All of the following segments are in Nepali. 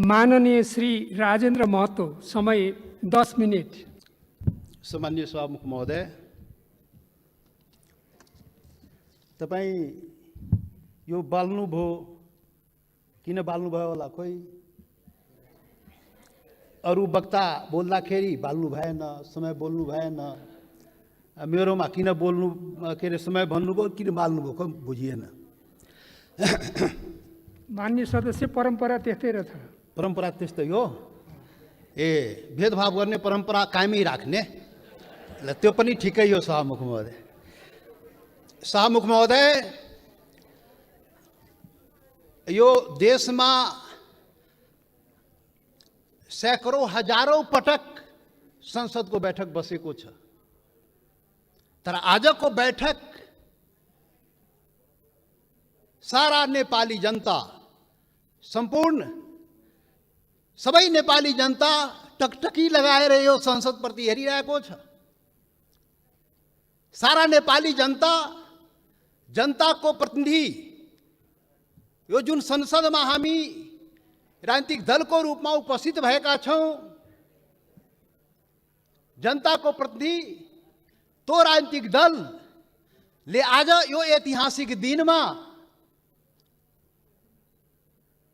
माननीय श्री राजेन्द्र महतो, समय 10 मिनट। सम्माननीय सभामुख महोदय, तपाईँ यो बाल्नुभयो, किन बाल्नुभयो होला? खोइ अरू वक्ता बोल्दाखेरि बाल्नु भएन, समय बोल्नु भएन, मेरोमा किन बोल्नु के अरे समय भन्नुभयो, किन बाल्नुभयो खोइ बुझिएन। मान्य सदस्य, परम्परा त्यस्तै रहेछ। परम्परा त्यस्तै हो। भेदभाव गर्ने परम्परा कायमै राख्ने, त्यो पनि ठिकै हो। सभामुख महोदय, यो देशमा सैकड़ों हजारौं पटक संसदको बैठक बसेको छ, तर आजको बैठक सारा नेपाली जनता, सम्पूर्ण सबै नेपाली जनता टकटकी लगाएर यो संसद प्रति हेरिरहेको छ। सारा नेपाली जनता, जनताको प्रतिनिधि, यो जुन संसदमा हामी राजनीतिक दलको रूपमा उपस्थित भएका छौं, जनताको प्रतिनिधि तो राजनीतिक दलले आज यो ऐतिहासिक दिनमा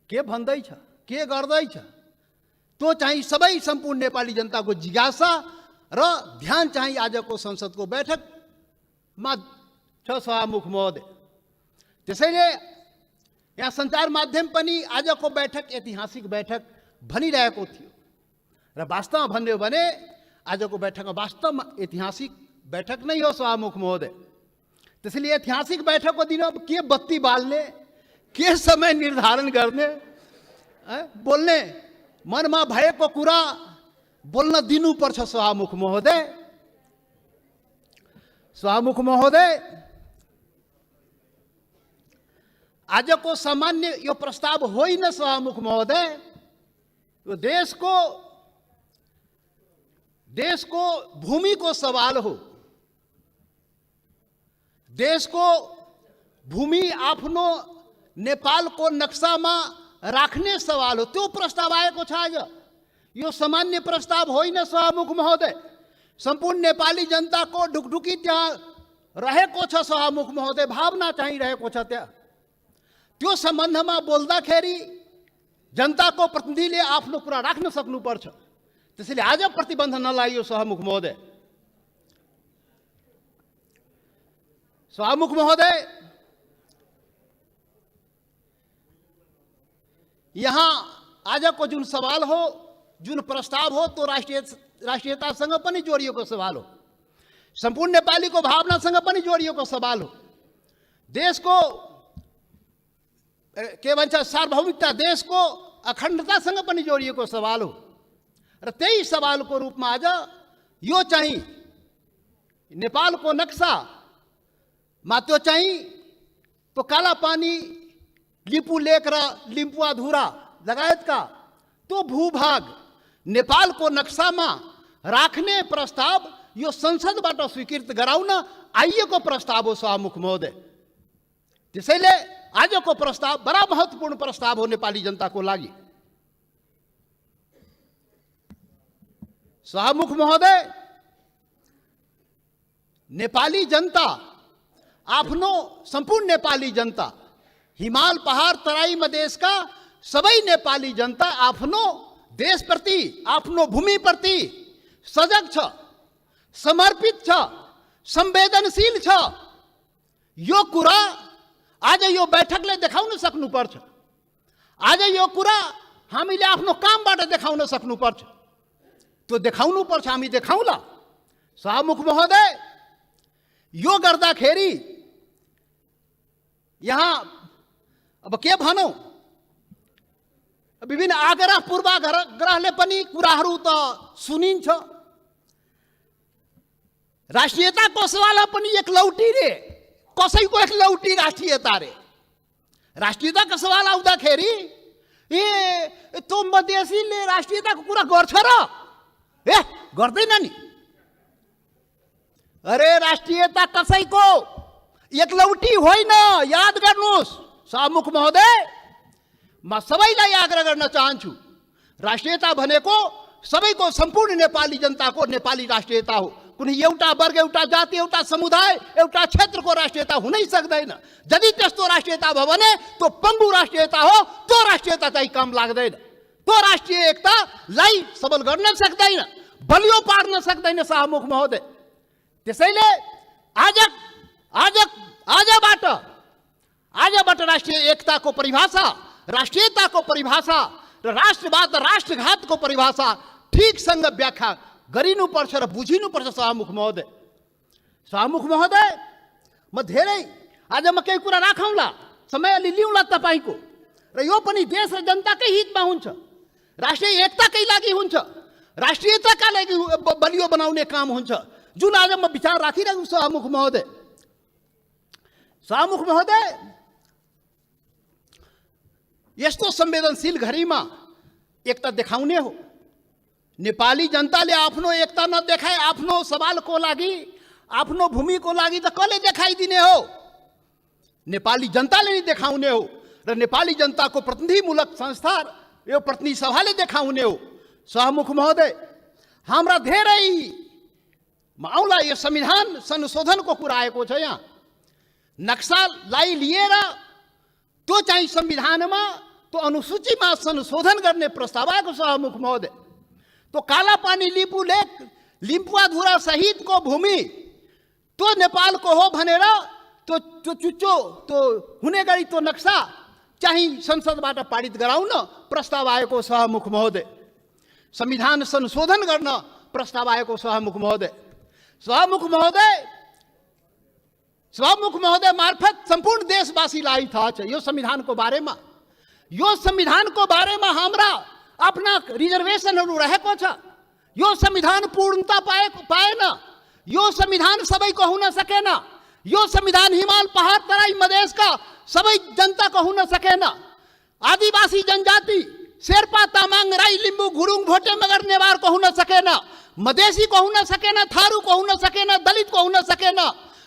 के भन्दैछ, के गर्दैछ, त्यो चाहिँ सबै सम्पूर्ण नेपाली जनताको जिज्ञासा र ध्यान चाहिँ आजको संसदको बैठकमा छ। सभामुख महोदय, त्यसैले यहाँ सञ्चार माध्यम पनि आजको बैठक ऐतिहासिक बैठक भनिरहेको थियो र वास्तवमा भन्यो भने आजको बैठक वास्तवमा ऐतिहासिक बैठक नै हो। सभामुख महोदय, त्यसैले ऐतिहासिक बैठकको दिन अब के बत्ती बाल्ने, के समय निर्धारण गर्ने, बोल्ने मनमा भएको कुरा बोल्न दिनुपर्छ। सभामुख महोदय, आजको सामान्य यो प्रस्ताव होइन। सभामुख महोदय, यो देशको भूमिको सवाल हो। देशको भूमि आफ्नो नेपालको नक्सामा राख्ने सवाल हो, त्यो प्रस्ताव आएको छ आज। यो सामान्य प्रस्ताव होइन। सभामुख महोदय, सम्पूर्ण नेपाली जनताको ढुकढुकी त्यहाँ रहेको छ। सभामुख महोदय, भावना चाहिँ रहेको छ त्यहाँ। त्यो सम्बन्धमा बोल्दाखेरि जनताको प्रतिनिधिले आफ्नो कुरा राख्न सक्नुपर्छ। त्यसैले आज प्रतिबन्ध नलागियो। सभामुख महोदय, यहाँ आजको जुन सवाल हो, जुन प्रस्ताव हो, त्यो राष्ट्रियतासँग पनि जोडिएको सवाल हो, सम्पूर्ण नेपालीको भावनासँग पनि जोडिएको सवाल हो, देशको के भन्छ सार्वभौमिकता, देशको अखण्डतासँग पनि जोडिएको सवाल हो। र त्यही सवालको रूपमा आज यो चाहिँ नेपालको नक्सामा त्यो चाहिँ त्यो कालापानी, लिपु लेक र लिम्पुवाधुरा लगायतका त्यो भूभाग नेपालको नक्सामा राख्ने प्रस्ताव यो संसदबाट स्वीकृत गराउन आइएको प्रस्ताव हो। सभामुख महोदय, त्यसैले आजको प्रस्ताव बडा महत्त्वपूर्ण प्रस्ताव हो नेपाली जनताको लागि। सभामुख महोदय, नेपाली जनता, आफ्नो सम्पूर्ण नेपाली जनता, हिमाल पहाड तराई मधेसका सबै नेपाली जनता आफ्नो देशप्रति, आफ्नो भूमिप्रति सजग छ, समर्पित छ, संवेदनशील छ। यो कुरा आज यो बैठकले देखाउन सक्नुपर्छ। आज यो कुरा हामीले आफ्नो कामबाट देखाउन सक्नुपर्छ। त्यो देखाउनुपर्छ, हामी देखाउला। सभामुख महोदय, यो गर्दाखेरि यहाँ अब के भनौँ, विभिन्न आग्रह पूर्वाग्रहले पनि कुराहरू त सुनिन्छ। राष्ट्रियताको सवाल पनि एक लौटी रे, कसैको एक लौटी राष्ट्रियता रे। राष्ट्रियताको सवाल आउँदाखेरि त्यो मधेसीले राष्ट्रियताको कुरा गर्छ र? गर्दैन नि। अरे राष्ट्रियता कसैको एक लौटी होइन, याद गर्नुहोस्। सभामुख महोदय, म सबैलाई आग्रह गर्न चाहन्छु, राष्ट्रियता भनेको सबैको सम्पूर्ण नेपाली जनताको नेपाली राष्ट्रियता हो। कुनै एउटा वर्ग, एउटा जाति, एउटा समुदाय, एउटा क्षेत्रको राष्ट्रियता हुनै सक्दैन। यदि त्यस्तो राष्ट्रियता भयो भने त्यो पङ्गु राष्ट्रियता हो। त्यो राष्ट्रियता चाहिँ काम लाग्दैन। त्यो राष्ट्रिय एकतालाई सबल गर्न सक्दैन, बलियो पार्न सक्दैन शाहमुख महोदय। त्यसैले आजबाट राष्ट्रिय एकताको परिभाषा, राष्ट्रियताको परिभाषा र राष्ट्रवाद राष्ट्रघातको परिभाषा ठिकसँग व्याख्या गरिनुपर्छ र बुझिनुपर्छ शाहमुख महोदय। शाहमुख महोदय, म धेरै आज म केही कुरा राखौँला, समय अलि लिउँला तपाईँको, र यो पनि देश र जनताकै हितमा हुन्छ, राष्ट्रिय एकताकै लागि हुन्छ, राष्ट्रियताका लागि बलियो बनाउने काम हुन्छ, जुन आज म विचार राखिरहेको शाहमुख महोदय। शाहमुख महोदय, यस्तो संवेदनशील घडीमा एकता देखाउने हो। नेपाली जनताले आफ्नो एकता नदेखाए आफ्नो सवालको लागि, आफ्नो भूमिको लागि त कसले देखाइदिने हो? नेपाली जनताले नै देखाउने हो र नेपाली जनताको प्रतिनिधिमूलक संस्था, यो प्रतिनिधि सभाले देखाउने हो। शाहमुख महोदय, हाम्रा धेरै आउला यो संविधान संशोधनको कुरा आएको छ। यहाँ नक्सालाई लिएर त्यो चाहिँ संविधानमा त्यो अनुसूचीमा संशोधन गर्ने प्रस्ताव आएको शाहमुख महोदय। त्यो कालापानी लिम्बू लेक, लिम्पुवाधुरा सहितको भूमि त्यो नेपालको हो भनेर त्यो चुच्चो त्यो हुने गरी त्यो नक्सा चाहिँ संसदबाट पारित गराउन प्रस्ताव आएको शाहमुख महोदय। संविधान संशोधन गर्न प्रस्ताव आएको शाहमुख महोदय। शाहमुख महोदय मार्फत सम्पूर्ण देशवासीलाई थाहा छ यो संविधानको बारेमा। यो संविधानको बारेमा हाम्रा आफ्ना रिजर्भेसनहरू रहेको छ। यो संविधान पूर्णता पाएन। यो संविधान सबैको हुन सकेन। यो संविधान हिमाल, पहाड, तराई, मधेसका सबै जनताको हुन सकेन। आदिवासी जनजाति शेर्पा, तामाङ, राई, लिम्बू, गुरुङ, भोटे, मगर, नेवारको हुन सकेन। मधेसीको हुन सकेन, थारूको हुन सकेन, दलितको हुन सकेन,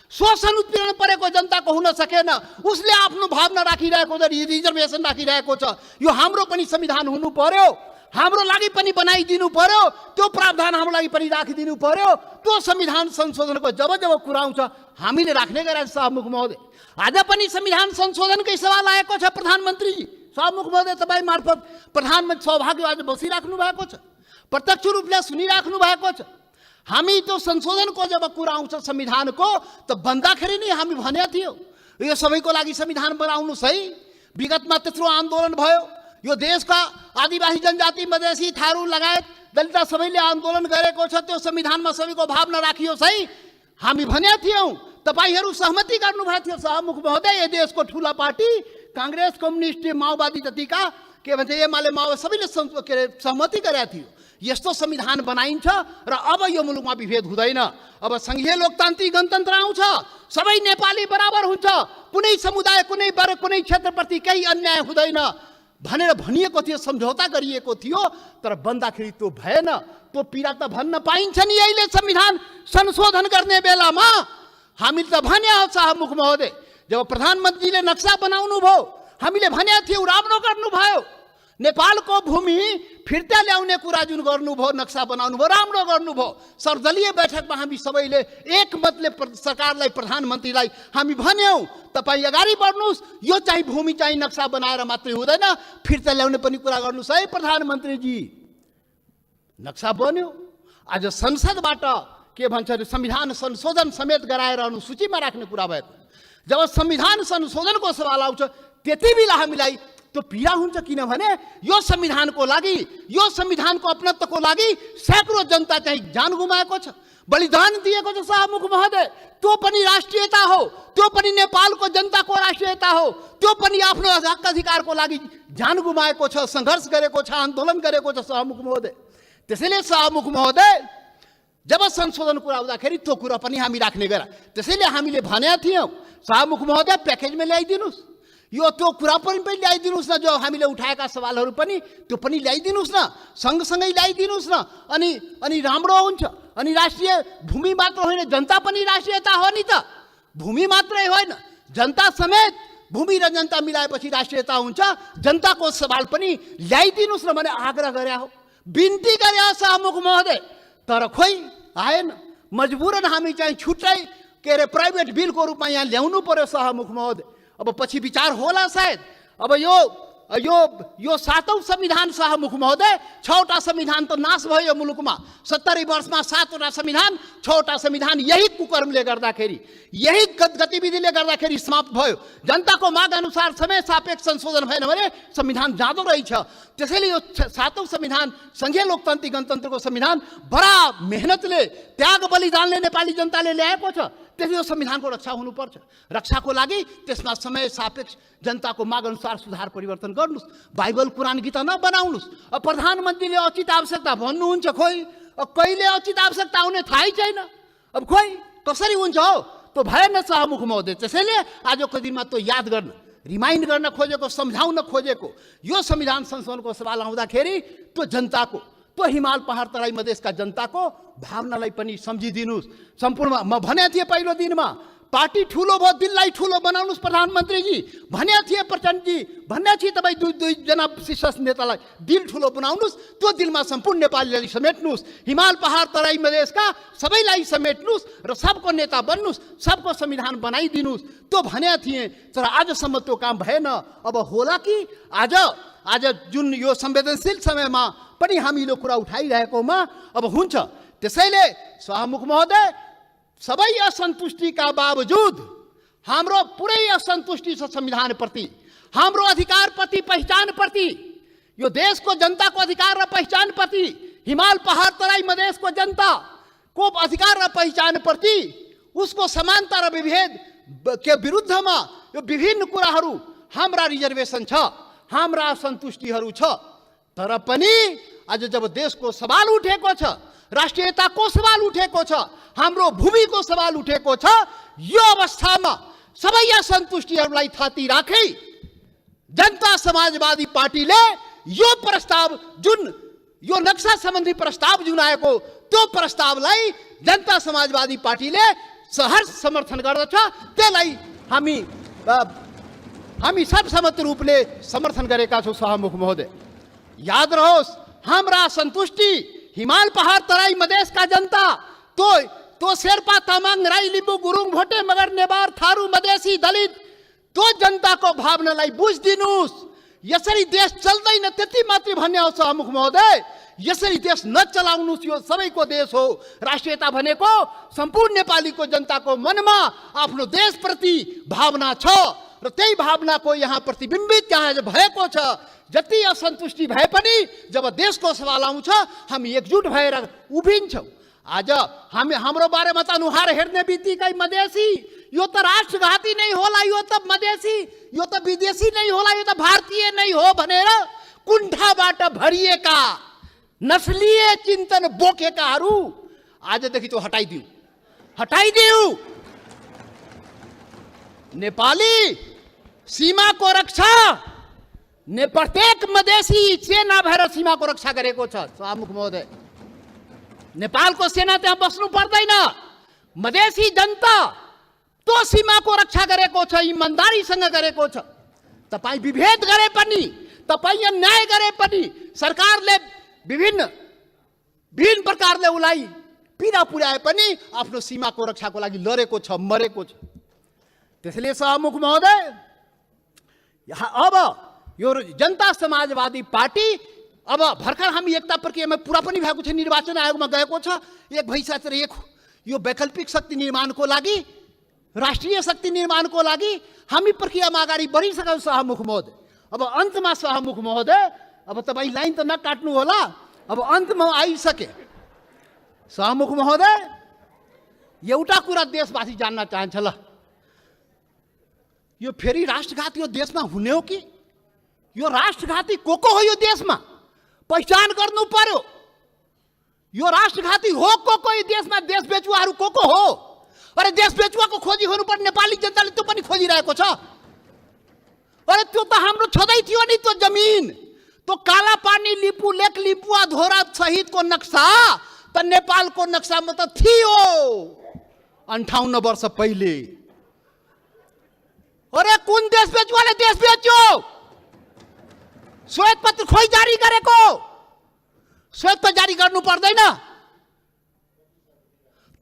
शोषण उत्पीडन परेको जनताको हुन सकेन। उसले आफ्नो भावना राखिरहेको छ, रिजर्भेसन राखिरहेको छ। यो हाम्रो पनि संविधान हुनु पर्यो, हाम्रो लागि पनि बनाइदिनु पर्यो, त्यो प्रावधान हाम्रो लागि पनि राखिदिनु पर्यो। त्यो संविधान संशोधनको जब कुरा आउँछ हामीले राख्ने गरेका शाहमुख महोदय। आज पनि संविधान संशोधनकै सवाल आएको छ प्रधानमन्त्रीजी। शाहमुख महोदय, तपाईँ मार्फत प्रधानमन्त्री सौभाग्य आज बसिराख्नु भएको छ, प्रत्यक्ष रूपले सुनिराख्नु भएको छ। हामी त्यो संशोधनको जब कुरा आउँछ संविधानको, त भन्दाखेरि नै हामी भनेको थियो यो सबैको लागि संविधान बनाउनुहोस् है। विगतमा त्यत्रो आन्दोलन भयो, यो देशका आदिवासी जनजाति, मधेसी, थारू लगायत दलित सबैले आन्दोलन गरेको छ। त्यो संविधानमा सबैको भावना राखियोस् है हामी भनेका थियौँ। तपाईँहरू सहमति गर्नुभएको थियो शाहमुख महोदय। यो देशको ठुला पार्टी काङ्ग्रेस, कम्युनिस्ट, माओवादी जतिका के भन्छ एमाले, माओवादी सबैले सहमति गरेका थियो। यस्तो संविधान बनाइन्छ र अब यो मुलुकमा विभेद हुँदैन। अब संघीय लोकतान्त्रिक गणतन्त्र आउँछ, सबै नेपाली बराबर हुन्छ, कुनै समुदाय, कुनै वर्ग, कुनै क्षेत्रप्रति केही अन्याय हुँदैन भनेर भनिएको थियो, सम्झौता गरिएको थियो। तर बन्दाखेरि त्यो भएन। त्यो पीडा त भन्न पाइन्छ नि अहिले संविधान संशोधन गर्ने बेलामा। हामीले त भने हो शाहमुख महोदय, जब प्रधानमन्त्रीले नक्सा बनाउनु भयो हामीले भनेको थियौँ राम्रो गर्नुभयो। नेपालको भूमि फिर्ता ल्याउने कुरा जुन गर्नुभयो, नक्सा बनाउनु भयो, राम्रो गर्नुभयो। सर्वदलीय बैठकमा हामी सबैले एकमतले सरकारलाई, प्रधानमन्त्रीलाई हामी भन्यौँ तपाईँ अगाडि बढ्नुहोस्, यो चाहिँ भूमि चाहिँ नक्सा बनाएर मात्रै हुँदैन, फिर्ता ल्याउने पनि कुरा गर्नुहोस् है प्रधानमन्त्रीजी। नक्सा बन्यो। आज संसदबाट के भन्छ अरे संविधान संशोधन समेत गराएर अनुसूचीमा राख्ने कुरा भएको। जब संविधान संशोधनको सवाल आउँछ त्यति बेला हामीलाई त्यो पीडा हुन्छ, किनभने यो संविधानको लागि, यो संविधानको अपनत्वको लागि सैकड़ों जनता चाहिँ जान गुमाएको छ, बलिदान दिएको छ शाहमुख महोदय। त्यो पनि राष्ट्रियता हो, त्यो पनि नेपालको जनताको राष्ट्रियता हो, त्यो पनि आफ्नो हक अधिकारको लागि जान गुमाएको छ, सङ्घर्ष गरेको छ, आन्दोलन गरेको छ शाहमुख महोदय। त्यसैले शाहमुख महोदय जब संशोधन कुरा आउँदाखेरि त्यो कुरा पनि हामी राख्ने गरा। त्यसैले हामीले भनेका थियौँ शाहमुख महोदय प्याकेजमा ल्याइदिनुहोस्, यो त्यो कुरा पनि ल्याइदिनुहोस् न, जो हामीले उठाएका सवालहरू पनि त्यो पनि ल्याइदिनुहोस् न, सँगसँगै ल्याइदिनुहोस् न। अनि राम्रो हुन्छ। अनि राष्ट्रिय भूमि मात्र होइन, जनता पनि राष्ट्रियता हो नि त। भूमि मात्रै होइन, जनता समेत भूमि र जनता मिलाएपछि राष्ट्रियता हुन्छ, जनताको सवाल पनि ल्याइदिनुस् न भने आग्रह गरे हो, बिन्ती गरे हो शाहमुख महोदय। तर खोइ आएन, मजबुरन हामी चाहिँ छुट्टै के अरे प्राइभेट बिलको रूपमा यहाँ ल्याउनु पर्यो शाहमुख महोदय। अब पछि विचार होला सायद। अब यो 7औं संविधान शाहमुख महोदय, 6वटा संविधान त नाश भयो मुलुकमा। 70 वर्षमा 7वटा संविधान, 6वटा संविधान यही कुकर्मले गर्दाखेरि, यही गतिविधिले गर्दाखेरि समाप्त भयो। जनताको माग अनुसार समय सापेक्ष संशोधन भएन भने संविधान जाँदो रहेछ। त्यसैले यो 7औं संविधान, संघीय लोकतान्त्रिक गणतन्त्रको संविधान बडा मेहनतले, त्याग बलिदानले नेपाली जनताले ल्याएको छ। त्यसले यो संविधानको रक्षा हुनुपर्छ। रक्षाको लागि त्यसमा समय सापेक्ष जनताको माग अनुसार सुधार परिवर्तन गर्नुस्। बाइबल कुरान गीता नबनाउनुस्। अब प्रधानमन्त्रीले उचित आवश्यकता भन्नुहुन्छ, खोइ कहिले उचित आवश्यकता आउने थाहै छैन। अब खोइ कसरी हुन्छ हो, त्यो भएन शाहमुख महोदय। त्यसैले आजको दिनमा त्यो याद गर्न, रिमाइन्ड गर्न खोजेको, सम्झाउन खोजेको यो संविधान संशोधनको सवाल आउँदाखेरि त्यो जनताको, त्यो हिमाल पहाड तराई मधेसका जनताको भावनालाई पनि सम्झिदिनुस्। सम्पूर्ण म भने थिएँ पहिलो दिनमा, पार्टी ठुलो भयो, दिललाई ठुलो बनाउनुस् प्रधानमन्त्रीजी भने थिए, प्रचण्डजी भन्ने थिए। तपाईँ दुईजना शीर्ष नेतालाई दिल ठुलो बनाउनुस्, त्यो दिलमा सम्पूर्ण नेपालीलाई समेट्नुस्, हिमाल पहाड तराई मधेसका सबैलाई समेट्नुस् र सबको नेता बन्नुस्, सबको संविधान बनाइदिनुस्, त्यो भने थिएँ। तर आजसम्म त्यो काम भएन। अब होला कि आज जुन यो संवेदनशील समयमा पनि हामीले कुरा उठाइरहेकोमा अब हुन्छ। त्यसैले शाहमुख महोदय, सबै असन्तुष्टिका बावजुद हाम्रो पुरै असन्तुष्टि छ संविधानप्रति, हाम्रो अधिकारप्रति, पहिचानप्रति, यो देशको जनताको अधिकार र पहिचानप्रति, हिमाल पहाड तराई मधेसको जनताको अधिकार र पहिचानप्रति, उसको समानता र विभेद के विरुद्धमा यो विभिन्न कुराहरू, हाम्रा रिजर्भेसन छ, हाम्रा असन्तुष्टिहरू छ। तर पनि आज जब देशको सवाल उठेको छ, राष्ट्रियताको सवाल उठेको छ, हाम्रो भूमिको सवाल उठेको छ, यो अवस्थामा सबै असन्तुष्टिहरूलाई थाती राखी जनता समाजवादी पार्टीले यो प्रस्ताव, जुन यो नक्सा सम्बन्धी प्रस्ताव जुन आएको, त्यो प्रस्तावलाई जनता समाजवादी पार्टीले सहर्ष समर्थन गर्दछ। त्यसलाई हामी सर्वसम्मत रूपले समर्थन गरेका छौँ शाहमुख महोदय। याद रहोस्, हाम्रा असन्तुष्टि हिमाल पहाड तराई मधेसका जनता, तो शेर्पा तामाङ राई लिम्बू गुरुङ भोटे मगर नेवार थारू मधेसी दलित, तो जनताको भावनालाई बुझिदिनुस्। यसरी देश चल्दैन त्यति मात्रै भन्ने हो शाहमुख महोदय। यसरी देश नचलाउनुस्, यो सबैको देश हो। राष्ट्रियता भनेको सम्पूर्ण नेपालीको जनताको मनमा आफ्नो देशप्रति भावना छ र त्यही भावनाको यहाँ प्रतिबिम्बित यहाँ भएको छ। जति असन्तुष्टि भए पनि जब देशको सवाल आउँछ, हामी एकजुट भएर उभिन्छौँ। आज हाम्रो बारेमा त अनुहार हेर्ने बित्तिकै मधेसी, यो त राष्ट्रघाती नै होला, यो त मधेसी, यो त विदेशी नै होला, यो त भारतीय नै हो भनेर कुण्ठाबाट भरिएका नस्लीय चिन्तन बोकेकाहरू आजदेखि त्यो हटाइदिऊ। नेपाली सीमाको रक्षा प्रत्येक मधेसी सेना भएर सीमाको रक्षा गरेको छ शाहमुख महोदय। नेपालको सेना त्यहाँ बस्नु पर्दैन। मधेसी जनता त्यो सीमाको रक्षा गरेको छ, इमान्दारीसँग गरेको छ। तपाईँ विभेद गरे पनि, तपाईँ अन्याय गरे पनि, सरकारले विभिन्न प्रकारले उसलाई पीडा पुर्याए पनि आफ्नो सीमाको रक्षाको लागि लडेको छ, मरेको छ। त्यसैले शाहमुख महोदय, अब यो जनता समाजवादी पार्टी, अब भर्खर हामी एकता प्रक्रियामा पुरा पनि भएको छ, निर्वाचन आयोगमा गएको छ। एक भइसकेर यो वैकल्पिक शक्ति निर्माणको लागि, राष्ट्रिय शक्ति निर्माणको लागि हामी प्रक्रियामा अगाडि बढिसक्यौँ शाहमुख महोदय। अब अन्तमा शाहमुख महोदय, अब तपाईँ लाइन त नकाट्नु होला, अब अन्तमा आइसके। शाहमुख महोदय, एउटा कुरा देशवासी जान्न चाहन्छ, ल यो फेरि राष्ट्रघाती यो देशमा हुने हो कि? यो राष्ट्रघाती को हो यो देशमा? पहिचान गर्नु पर्यो। यो राष्ट्रघाती हो को यो देशमा? देश बेचुवाहरू को हो? अरे देश बेचुवाको खोजी हुनुपर्ने नेपाली जनताले त्यो पनि खोजिरहेको छ। अरे त्यो त हाम्रो छँदै थियो नि, त्यो जमिन, त्यो काला पानी लिपु लेक लिपुवा धोरा सहितको नक्सा त नेपालको नक्सामा त थियो 58 वर्ष पहिले। अरे कुन देश बेच्योले देश बेच्यो, श्वेत पत्र खोइ जारी गरेको, श्वेत पत्र जारी गर्नु पर्दैन,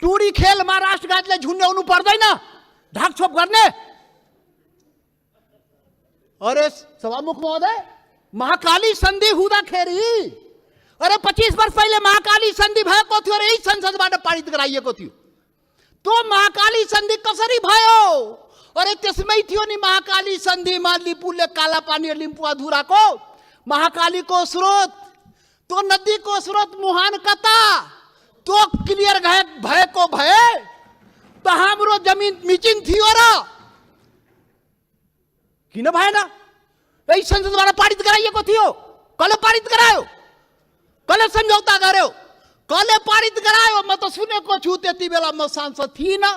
टुडी खेलमा राष्ट्रघातलाई झुन्ड्याउनु पर्दैन ढाकछोप गर्ने। अरे सभामुख महोदय, महाकाली सन्धि हुँदाखेरि, अरे 25 वर्ष पहिले महाकाली सन्धि भएको थियो र यही संसदबाट पारित गराइएको थियो। त्यो महाकाली सन्धि कसरी भयो? अरे त्यसमै थियो नि महाकाली सन्धिमा लिपुले काला पानी लिम्पु अधुराको महाकालीको स्रोत, त्यो नदीको स्रोत मुहान कता, त्यो क्लियर भएको भए त हाम्रो जमिन मिचिन थियो र किन भएन? यही संसदबाट पारित गराइएको थियो। कसले पारित गरायो? कसले सम्झौता गर्यो? कसले पारित गरायो? म त सुनेको छु, त्यति बेला म सांसद थिइनँ,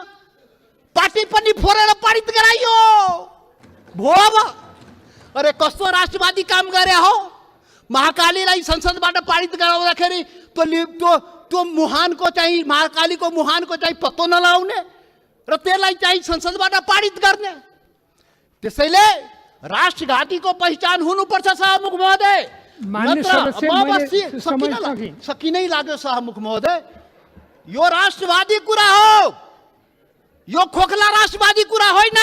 पार्टी पनि फोरेर पारित गराइयो भो। अब अरे कस्तो राष्ट्रवादी काम गरे हो? महाकालीलाई संसदबाट पारित गराउँदाखेरि त्यो मुहानको चाहिँ, महाकालीको मुहानको चाहिँ पत्तो नलाउने र त्यसलाई चाहिँ संसदबाट पारित गर्ने। त्यसैले राष्ट्रघातीको पहिचान हुनुपर्छ सभामुख महोदय। सकिनै लाग्यो सभामुख महोदय, यो राष्ट्रवादी कुरा हो, यो खोखला राष्ट्रवादी कुरा होइन।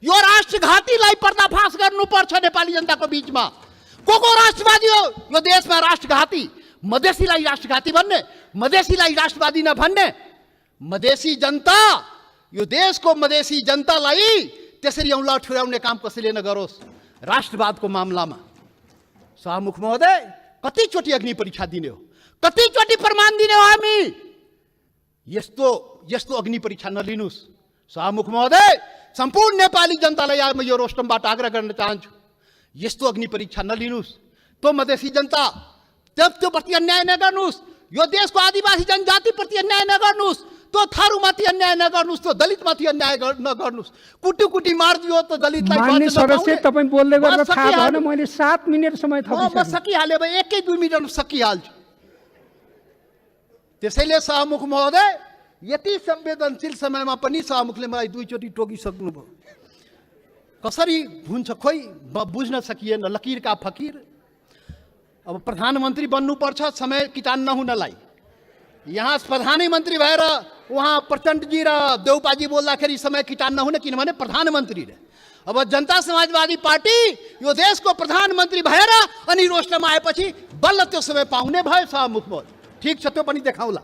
यो राष्ट्रघातीलाई पर्दाफास गर्नुपर्छ नेपाली जनताको बीचमा। को राष्ट्रवादी हो यो देशमा? राष्ट्रघाती, मधेसीलाई राष्ट्रघाती भन्ने, मधेसीलाई राष्ट्रवादी नभन्ने। मधेसी जनता, यो देशको मधेसी जनतालाई त्यसरी औँला ठुर्याउने काम कसैले नगरोस् राष्ट्रवादको मामलामा। सभामुख महोदय, कतिचोटि अग्नि परीक्षा दिने हो, कतिचोटि प्रमाण दिने हो हामी? यस्तो अग्नि परीक्षा नलिनुस् सभामुख महोदय। सम्पूर्ण नेपाली जनतालाई म यो रोस्टमबाट आग्रह गर्न चाहन्छु, यस्तो अग्नि परीक्षा नलिनुस्। त्यो मधेसी जनता त्यो प्रति अन्याय नगर्नुस्, यो देशको आदिवासी जनजाति प्रति अन्याय नगर्नुस्, त्यो थारूमाथि अन्याय नगर्नुस्, त्यो दलितमाथि अन्याय नगर्नुस्। कुटी मारिदियो त दलितलाई। माननीय सदस्य, तपाईं बोल्दै गर्दा थाहा भएन, मैले 7 मिनेट समय थपिसकेँ। म सकिहाले भए 1-2 मिनेटमा सकिहाल्छु। त्यसैले सभामुख महोदय, यति संवेदनशील समयमा पनि सभामुखले मलाई 2 चोटि टोकिसक्नुभयो। कसरी हुन्छ खोइ बुझ्न सकिएन, लकीर का फकीर। अब प्रधानमन्त्री बन्नुपर्छ समय किटान नहुनलाई। यहाँ प्रधानमन्त्री भएर उहाँ प्रचण्डजी र देउपाजी बोल्दाखेरि समय किटान नहुने, किनभने प्रधानमन्त्री रे। अब जनता समाजवादी पार्टी यो देशको प्रधानमन्त्री भएर अनि रोस्टमा आएपछि बल्ल त्यो समय पाउने भयो सभामुख महोदय। ठिक छ, त्यो पनि देखाउला,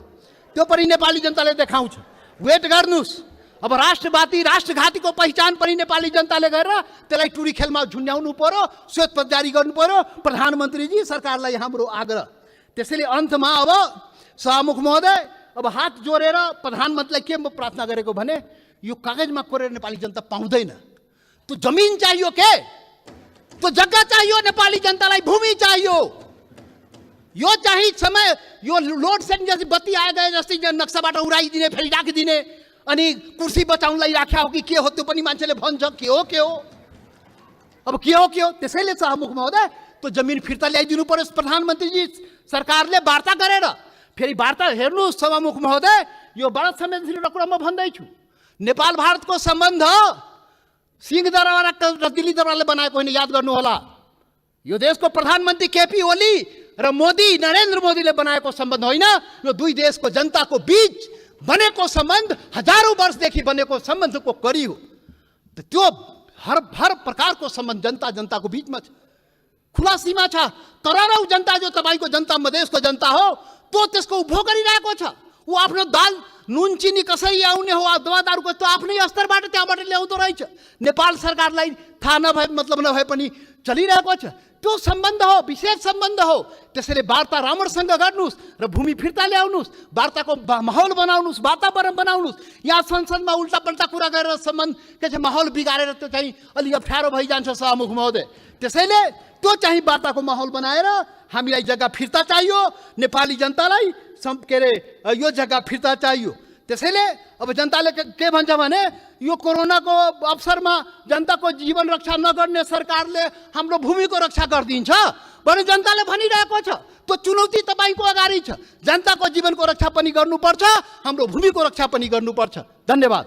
त्यो पनि नेपाली जनताले देखाउँछ। वेट गर्नुस्। अब राष्ट्रवादी राष्ट्रघातीको पहिचान पनि नेपाली जनताले गरेर त्यसलाई टुरी खेलमा झुन्ड्याउनु पर्यो, श्वेत पत्र जारी गर्नु पर्यो। प्रधानमन्त्रीजी, सरकारलाई हाम्रो आग्रह। त्यसैले अन्तमा अब सभामुख महोदय, अब हात जोडेर प्रधानमन्त्रीलाई के म प्रार्थना गरेको भने, यो कागजमा कोरेर नेपाली जनता पाउँदैन। त्यो जमिन चाहियो के, त्यो जग्गा चाहियो नेपाली जनतालाई, भूमि चाहियो। यो चाहिँ समय, यो लोड सेडिङ जस्तै बत्ती आए गए जस्तै नक्साबाट उडाइदिने, फेरि राखिदिने, अनि कुर्सी बचाउनलाई राख्या हो कि के हो त्यो पनि मान्छेले भन्छ। के हो अब के हो? त्यसैले सभामुख महोदय, त्यो जमिन फिर्ता ल्याइदिनु पर्यो। प्रधानमन्त्रीजी सरकारले वार्ता गरेर, फेरि वार्ता हेर्नुहोस् सभामुख महोदय, यो बडा संवेदनशील कुरा म भन्दैछु। नेपाल भारतको सम्बन्ध सिंहदरबार र दिल्ली दरबारले बनाएको होइन, याद गर्नु होला। यो देशको प्रधानमन्त्री केपी ओली र मोदी, नरेन्द्र मोदीले बनाएको सम्बन्ध होइन। यो दुई देशको जनताको बीच बनेको सम्बन्ध, हजारौं वर्षदेखि बनेको सम्बन्धको कडी हो। त्यो हर प्रकारको सम्बन्ध जनताको बीचमा छ, खुला सीमा छ। करोडौं जनता जो तपाईको जनता, मधेसको जनता हो, त्यो त्यसको उपभोग गरिरहेको छ। ऊ आफ्नो दाल नुन चिनी कसरी आउने हो, दवा दारूको त्यो आफ्नै स्तरबाट त्यहाँबाट ल्याउँदो रहेछ। नेपाल सरकारलाई थाहा नभए, मतलब नभए पनि चलिरहेको छ। त्यो सम्बन्ध हो, विशेष सम्बन्ध हो। त्यसैले वार्ता राम्रोसँग गर्नुस् र भूमि फिर्ता ल्याउनुस्, वार्ताको माहौल बनाउनुस्, वातावरण बनाउनुस्। यहाँ संसदमा उल्टा पल्टा कुरा गरेर सम्बन्ध के छ माहौल बिगारेर त्यो चाहिँ अलि अप्ठ्यारो भइजान्छ सभामुख महोदय। त्यसैले त्यो चाहिँ वार्ताको माहौल बनाएर हामीलाई जग्गा फिर्ता चाहियो, नेपाली जनतालाई के अरे यो जग्गा फिर्ता चाहियो। त्यसैले अब जनताले के भन्छ भने, यो कोरोनाको अवसरमा जनताको जीवन रक्षा नगर्ने सरकारले हाम्रो भूमिको रक्षा गरिदिन्छ भने जनताले भनिरहेको छ। त्यो चुनौती तपाईको अगाडि छ। जनताको जीवनको रक्षा पनि गर्नुपर्छ, हाम्रो भूमिको रक्षा पनि गर्नुपर्छ। धन्यवाद।